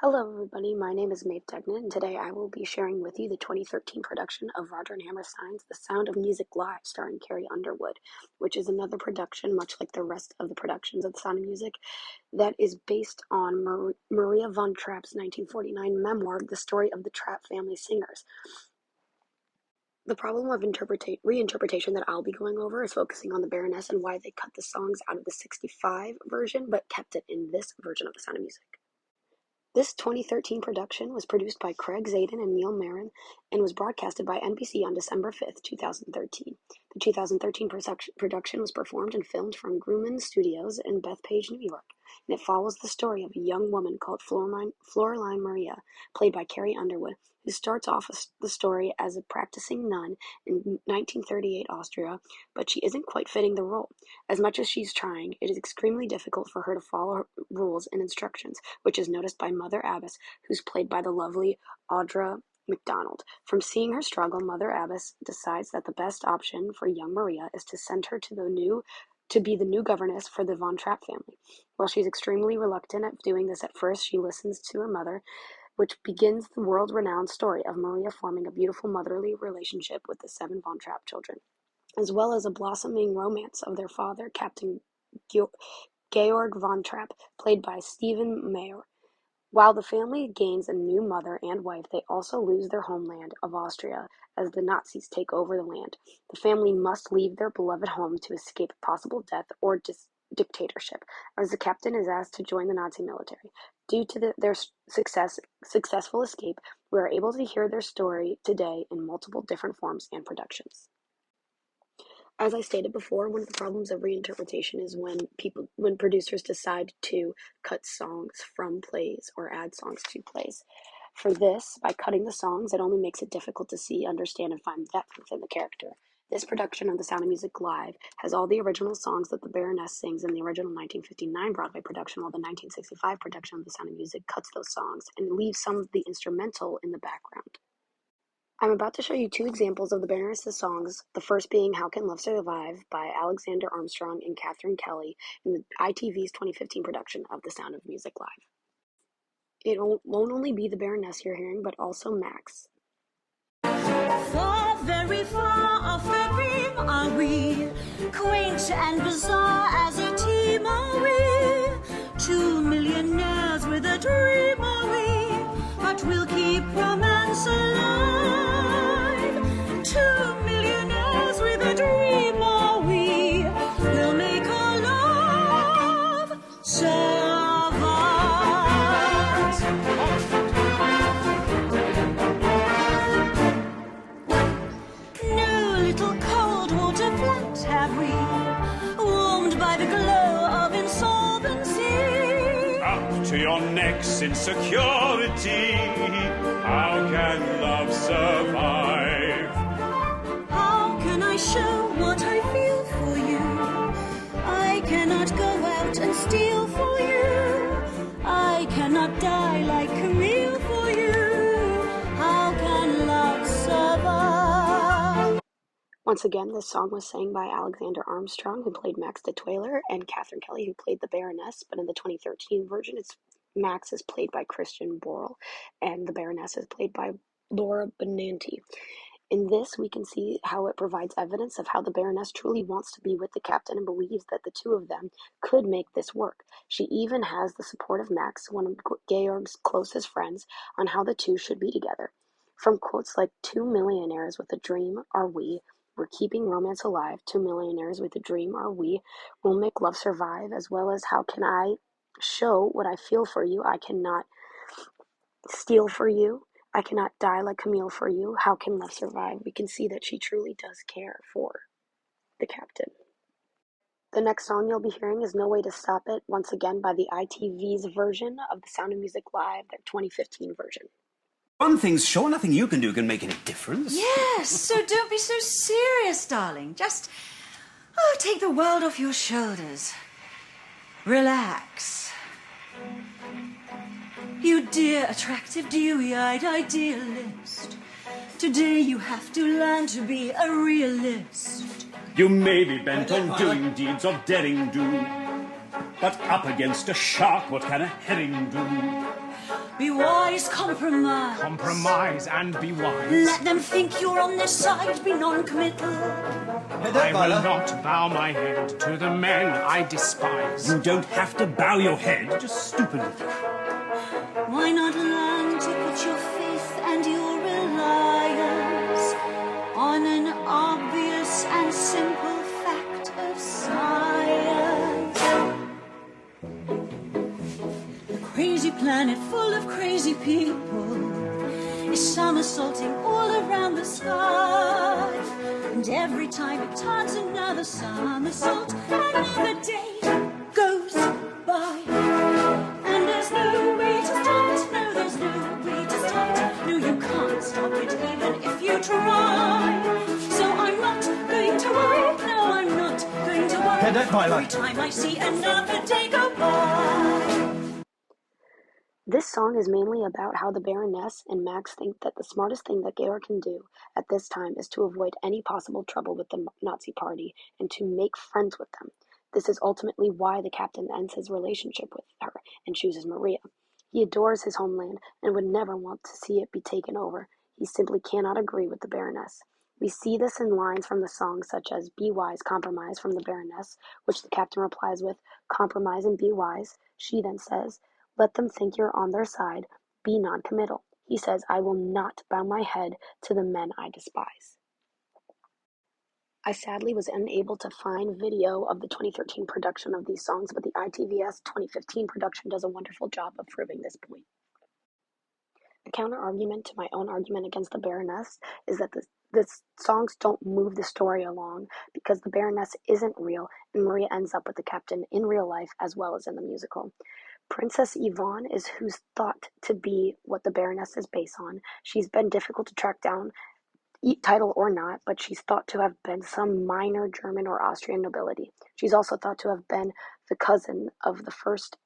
Hello everybody, my name is Maeve Degnan, and today I will be sharing with you the 2013 production of Rodger and Hammerstein's The Sound of Music Live, starring Carrie Underwood, which is another production, much like the rest of the productions of The Sound of Music, that is based on Maria von Trapp's 1949 memoir, The Story of the Trapp Family Singers. The problem of reinterpretation that I'll be going over is focusing on the Baroness and why they cut the songs out of the 65 version, but kept it in this version of The Sound of Music. This 2013 production was produced by Craig Zadan and Neil Marin and was broadcasted by NBC on December 5th, 2013. The 2013 production was performed and filmed from Grumman Studios in Bethpage, New York, and it follows the story of a young woman called Floreline Maria, played by Carrie Underwood, who starts off the story as a practicing nun in 1938 Austria, but she isn't quite fitting the role. As much as she's trying, it is extremely difficult for her to follow rules and instructions, which is noticed by Mother Abbess, who's played by the lovely Audra McDonald. From seeing her struggle, Mother Abbess decides that the best option for young Maria is to send her to be the new governess for the Von Trapp family. While she's extremely reluctant at doing this at first, she listens to her mother, which begins the world-renowned story of Maria forming a beautiful motherly relationship with the 7 Von Trapp children, as well as a blossoming romance of their father, Captain Georg von Trapp, played by Stephen Mayer. While the family gains a new mother and wife, they also lose their homeland of Austria as the Nazis take over the land. The family must leave their beloved home to escape possible death or dictatorship, as the captain is asked to join the Nazi military. Due to their successful escape, we are able to hear their story today in multiple different forms and productions. As I stated before, one of the problems of reinterpretation is when producers decide to cut songs from plays or add songs to plays. For this, by cutting the songs, it only makes it difficult to see, understand, and find depth within the character. This production of The Sound of Music Live has all the original songs that the Baroness sings in the original 1959 Broadway production, while the 1965 production of The Sound of Music cuts those songs and leaves some of the instrumental in the background. I'm about to show you 2 examples of the Baroness's songs, the first being How Can Love Survive by Alexander Armstrong and Catherine Kelly in the ITV's 2015 production of The Sound of Music Live. It won't only be the Baroness you're hearing, but also Max. Far, very far off the dream are we, quaint and bizarre as a team are we, 2 millionaires with a dream are we, but we'll keep romance alive. 2 millionaires with a dream are we, we'll make our love survive. No little cold water flat have we, warmed by the glow of insolvency. Up to your necks in security, how can love survive? How can I show what I feel for you? I cannot go out and steal for you. I cannot die like Camille for you. How can love survive? Once again, this song was sang by Alexander Armstrong, who played Max de Twyler, and Catherine Kelly, who played the Baroness, but in the 2013 version, Max is played by Christian Borle, and the Baroness is played by Laura Benanti. In this, we can see how it provides evidence of how the Baroness truly wants to be with the captain and believes that the 2 of them could make this work. She even has the support of Max, one of Georg's closest friends, on how the 2 should be together. From quotes like 2 millionaires with a dream are we, we're keeping romance alive, 2 millionaires with a dream are we, we'll make love survive, as well as how can I show what I feel for you, I cannot steal for you, I cannot die like Camille for you, how can love survive? We can see that she truly does care for the captain. The next song you'll be hearing is No Way to Stop It, once again by the ITV's version of The Sound of Music Live, their 2015 version. One thing's sure, nothing you can do can make any difference. Yes, so don't be so serious, darling. Just, take the world off your shoulders. Relax. You dear, attractive, dewy-eyed idealist. Today you have to learn to be a realist. You may be bent on doing deeds of daring do, but up against a shark, what can a herring do? Be Compromise, compromise. Compromise and be wise. Let them think you're on their side, be non-committal. I will not bow my head to the men I despise. You don't have to bow your head, just stoop a little. Why not learn to put your faith and your reliance on an obvious and simple fact of science? The crazy planet full of crazy people is somersaulting all around the sky, and every time it turns another somersault, another day goes by, and there's no way to stop it. No, there's no way to stop it. No, you can't stop it even if you try. So I'm not going to worry. No, I'm not going to worry. Every time I see another day go by. This song is mainly about how the Baroness and Max think that the smartest thing that Georg can do at this time is to avoid any possible trouble with the Nazi Party and to make friends with them. This is ultimately why the captain ends his relationship with her and chooses Maria. He adores his homeland and would never want to see it be taken over. He simply cannot agree with the Baroness. We see this in lines from the song such as "Be wise, compromise" from the Baroness, which the captain replies with "Compromise and be wise." She then says, "Let them think you're on their side. Be non-committal." He says, "I will not bow my head to the men I despise." I sadly was unable to find video of the 2013 production of these songs, but the ITVS 2015 production does a wonderful job of proving this point. The counter-argument to my own argument against the Baroness is that the songs don't move the story along because the Baroness isn't real and Maria ends up with the captain in real life as well as in the musical. Princess Yvonne is who's thought to be what the Baroness is based on. She's been difficult to track down, title or not, but she's thought to have been some minor German or Austrian nobility. She's also thought to have been the cousin of the first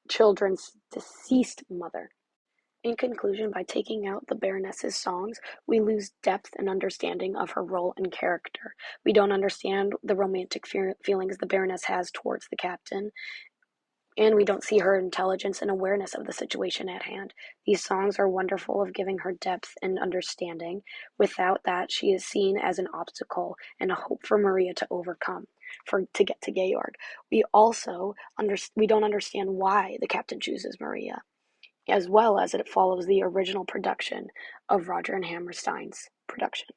children's deceased mother. In conclusion, by taking out the Baroness's songs, we lose depth and understanding of her role and character. We don't understand the romantic feelings the Baroness has towards the captain, and we don't see her intelligence and awareness of the situation at hand. These songs are wonderful of giving her depth and understanding. Without that, she is seen as an obstacle and a hope for Maria to overcome, to get to Georg. We don't understand why the captain chooses Maria, as well as it follows the original production of Rodger and Hammerstein's production.